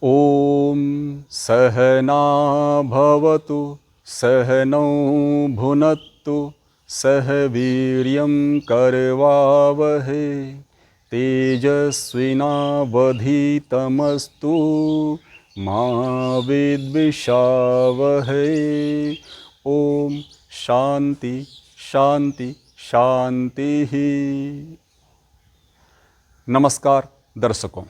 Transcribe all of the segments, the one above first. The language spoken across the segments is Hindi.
ॐ सहना भवतु सहनौ भुनक्तु सह वीर्यं करवावहै तेजस्विनावधीतमस्तु मा विद्विषावहै। ओम शांति शांति शांति ही। नमस्कार दर्शकों,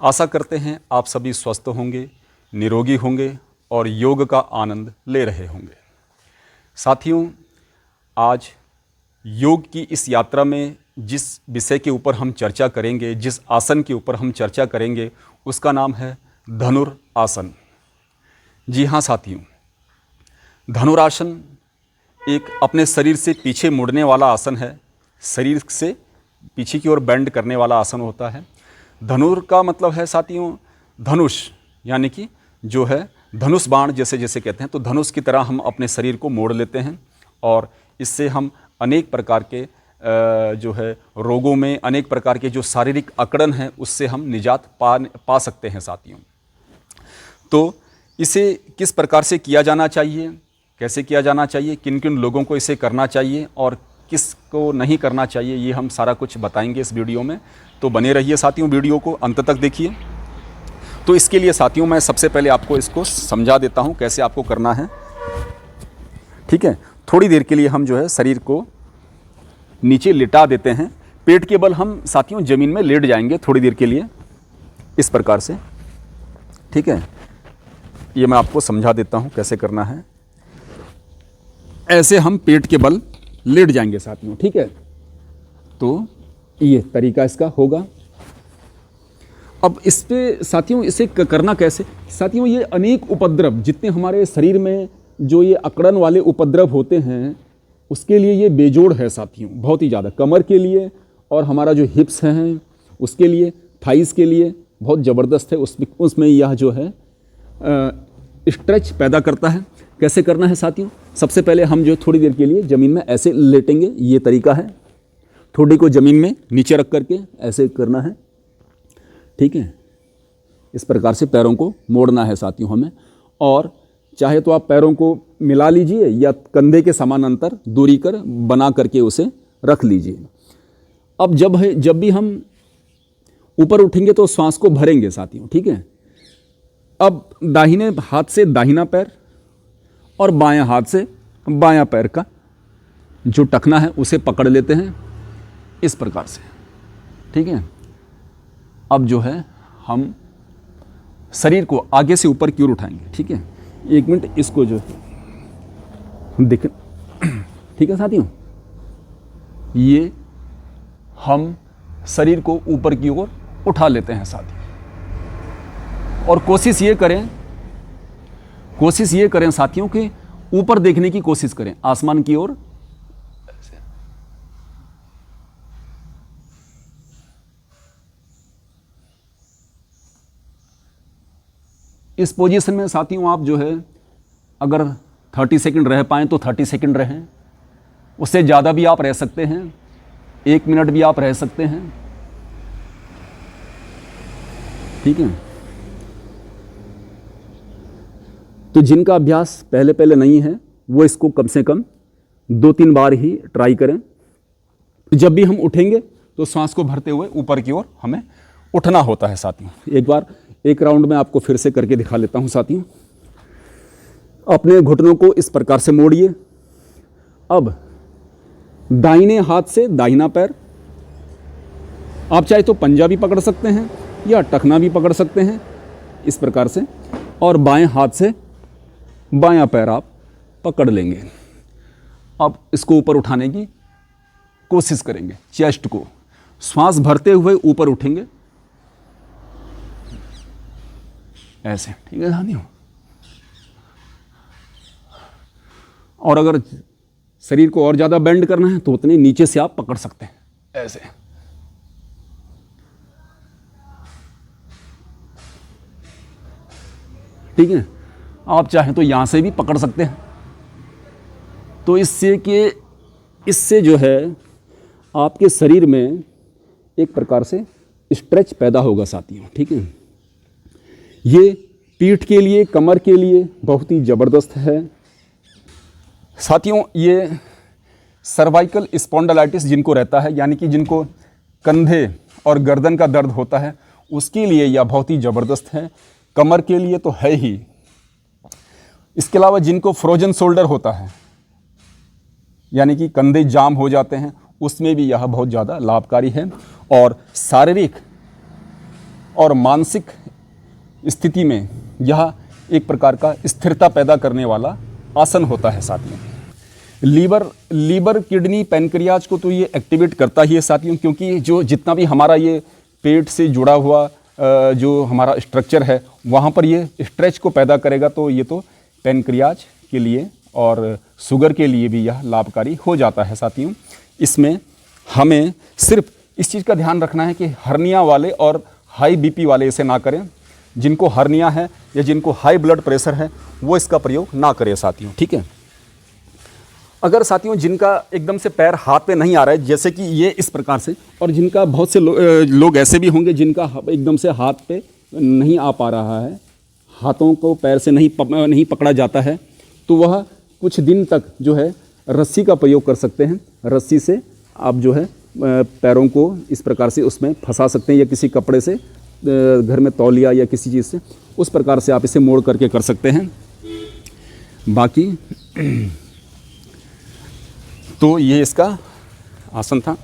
आशा करते हैं आप सभी स्वस्थ होंगे, निरोगी होंगे और योग का आनंद ले रहे होंगे। साथियों, आज योग की इस यात्रा में जिस विषय के ऊपर हम चर्चा करेंगे, जिस आसन के ऊपर हम चर्चा करेंगे, उसका नाम है धनुरासन। जी हाँ साथियों, धनुरासन एक अपने शरीर से पीछे मुड़ने वाला आसन है। शरीर से पीछे की ओर बेंड करने वाला आसन होता है। धनुर का मतलब है साथियों धनुष, यानी कि जो है धनुष बाण जैसे जैसे कहते हैं, तो धनुष की तरह हम अपने शरीर को मोड़ लेते हैं और इससे हम अनेक प्रकार के जो है रोगों में, अनेक प्रकार के जो शारीरिक अकड़न हैं उससे हम निजात पा सकते हैं साथियों। तो इसे किस प्रकार से किया जाना चाहिए, कैसे किया जाना चाहिए, किन किन लोगों को इसे करना चाहिए और किसको नहीं करना चाहिए, ये हम सारा कुछ बताएंगे इस वीडियो में। तो बने रहिए साथियों, वीडियो को अंत तक देखिए। तो इसके लिए साथियों मैं सबसे पहले आपको इसको समझा देता हूँ कैसे आपको करना है। ठीक है, थोड़ी देर के लिए हम जो है शरीर को नीचे लिटा देते हैं। पेट के बल हम साथियों ज़मीन में लेट जाएंगे थोड़ी देर के लिए, इस प्रकार से। ठीक है, ये मैं आपको समझा देता हूँ कैसे करना है। ऐसे हम पेट के बल लेट जाएंगे साथियों। ठीक है, तो ये तरीका इसका होगा। अब इस पे साथियों इसे करना कैसे। साथियों ये अनेक उपद्रव, जितने हमारे शरीर में जो ये अकड़न वाले उपद्रव होते हैं, उसके लिए ये बेजोड़ है साथियों, बहुत ही ज़्यादा। कमर के लिए और हमारा जो हिप्स हैं उसके लिए, थाइस के लिए बहुत ज़बरदस्त है। उसमें यह जो है स्ट्रेच पैदा करता है। कैसे करना है साथियों, सबसे पहले हम जो थोड़ी देर के लिए ज़मीन में ऐसे लेटेंगे। ये तरीका है, ठोडी को ज़मीन में नीचे रख करके ऐसे करना है। ठीक है, इस प्रकार से पैरों को मोड़ना है साथियों हमें। और चाहे तो आप पैरों को मिला लीजिए या कंधे के समानांतर दूरी कर बना करके उसे रख लीजिए। अब जब भी हम ऊपर उठेंगे तो श्वास को भरेंगे साथियों। ठीक है, अब दाहिने हाथ से दाहिना पैर और बायां हाथ से बायां पैर का जो टखना है उसे पकड़ लेते हैं इस प्रकार से। ठीक है, अब जो है हम शरीर को आगे से ऊपर की ओर उठाएंगे। ठीक है, एक मिनट इसको जो देख। ठीक है साथियों, ये हम शरीर को ऊपर की ओर उठा लेते हैं साथियों। और कोशिश ये करें साथियों कि ऊपर देखने की कोशिश करें, आसमान की ओर। इस पोजीशन में साथियों आप जो है अगर 30 सेकंड रह पाएँ तो 30 सेकंड रहें। उससे ज़्यादा भी आप रह सकते हैं, 1 मिनट भी आप रह सकते हैं। ठीक है, तो जिनका अभ्यास पहले पहले नहीं है वो इसको कम से कम 2-3 बार ही ट्राई करें। जब भी हम उठेंगे तो सांस को भरते हुए ऊपर की ओर हमें उठना होता है साथियों। एक राउंड में आपको फिर से करके दिखा लेता हूं साथियों। अपने घुटनों को इस प्रकार से मोड़िए। अब दाहिने हाथ से दाहिना पैर, आप चाहे तो पंजा भी पकड़ सकते हैं या टखना भी पकड़ सकते हैं इस प्रकार से, और बाएं हाथ से बायां पैर आप पकड़ लेंगे। अब इसको ऊपर उठाने की कोशिश करेंगे। चेस्ट को श्वास भरते हुए ऊपर उठेंगे ऐसे। ठीक है साथियों, और अगर शरीर को और ज़्यादा बेंड करना है तो उतने नीचे से आप पकड़ सकते हैं ऐसे। ठीक है, आप चाहें तो यहाँ से भी पकड़ सकते हैं। तो इससे जो है आपके शरीर में एक प्रकार से स्ट्रेच पैदा होगा साथियों। ठीक है, ये पीठ के लिए, कमर के लिए बहुत ही ज़बरदस्त है साथियों। ये सर्वाइकल स्पॉन्डिलाइटिस जिनको रहता है, यानी कि जिनको कंधे और गर्दन का दर्द होता है, उसके लिए यह बहुत ही ज़बरदस्त है। कमर के लिए तो है ही। इसके अलावा जिनको फ्रोजन शोल्डर होता है, यानी कि कंधे जाम हो जाते हैं, उसमें भी यह बहुत ज़्यादा लाभकारी है। और शारीरिक और मानसिक स्थिति में यह एक प्रकार का स्थिरता पैदा करने वाला आसन होता है साथियों। लीवर, किडनी, पैनक्रियाज को तो ये एक्टिवेट करता ही है साथियों, क्योंकि जो जितना भी हमारा ये पेट से जुड़ा हुआ जो हमारा स्ट्रक्चर है, वहाँ पर ये स्ट्रेच को पैदा करेगा। तो ये तो पैनक्रियाज के लिए और शुगर के लिए भी यह लाभकारी हो जाता है साथियों। इसमें हमें सिर्फ इस चीज़ का ध्यान रखना है कि हर्निया वाले और हाई बीपी वाले इसे ना करें। जिनको हर्निया है या जिनको हाई ब्लड प्रेशर है, वो इसका प्रयोग ना करें साथियों, ठीक है। अगर साथियों जिनका एकदम से पैर हाथ पे नहीं आ रहा है, जैसे कि ये इस प्रकार से, और जिनका बहुत से लोग ऐसे भी होंगे जिनका एकदम से हाथ पे नहीं आ पा रहा है, हाथों को पैर से नहीं पकड़ा जाता है, तो वह कुछ दिन तक जो है रस्सी का प्रयोग कर सकते हैं। रस्सी से आप जो है पैरों को इस प्रकार से उसमें फंसा सकते हैं, या किसी कपड़े से, घर में तौलिया या किसी चीज़ से उस प्रकार से आप इसे मोड़ करके कर सकते हैं। बाकी तो ये इसका आसन था।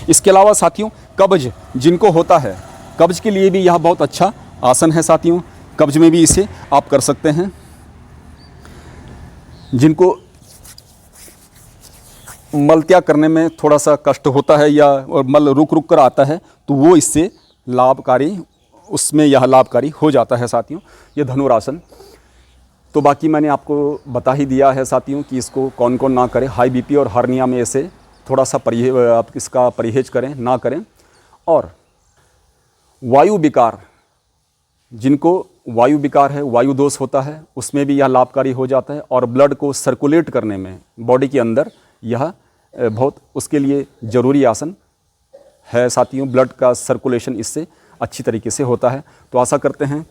इसके अलावा साथियों कब्ज जिनको होता है, कब्ज के लिए भी यह बहुत अच्छा आसन है साथियों। कब्ज में भी इसे आप कर सकते हैं। जिनको मल त्याग करने में थोड़ा सा कष्ट होता है या मल रुक कर आता है, तो वो इससे लाभकारी, उसमें यह लाभकारी हो जाता है साथियों, ये धनुरासन। तो बाकी मैंने आपको बता ही दिया है साथियों कि इसको कौन कौन ना करे। हाई बीपी और हर्निया में ऐसे थोड़ा सा आप इसका परहेज करें, ना करें। और वायु विकार, जिनको वायु विकार है, वायु दोष होता है, उसमें भी यह लाभकारी हो जाता है। और ब्लड को सर्कुलेट करने में बॉडी के अंदर यह बहुत उसके लिए ज़रूरी आसन है साथियों। ब्लड का सर्कुलेशन इससे अच्छी तरीके से होता है। तो आशा करते हैं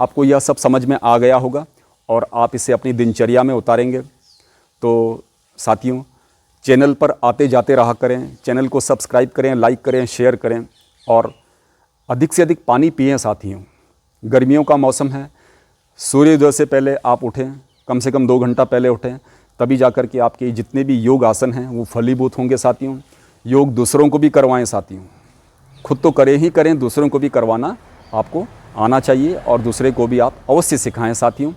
आपको यह सब समझ में आ गया होगा और आप इसे अपनी दिनचर्या में उतारेंगे। तो साथियों चैनल पर आते जाते रहा करें, चैनल को सब्सक्राइब करें, लाइक करें, शेयर करें और अधिक से अधिक पानी पिएं साथियों। गर्मियों का मौसम है, सूर्योदय से पहले आप उठें, कम से कम 2 घंटा पहले उठें, तभी जाकर के आपके जितने भी योग आसन हैं वो फलीभूत होंगे साथियों। योग दूसरों को भी करवाएं साथियों, खुद तो करें ही करें, दूसरों को भी करवाना आपको आना चाहिए और दूसरे को भी आप अवश्य सिखाएं साथियों।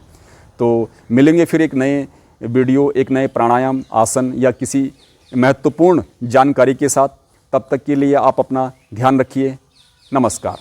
तो मिलेंगे फिर एक नए वीडियो, एक नए प्राणायाम, आसन या किसी महत्वपूर्ण जानकारी के साथ। तब तक के लिए आप अपना ध्यान रखिए। नमस्कार।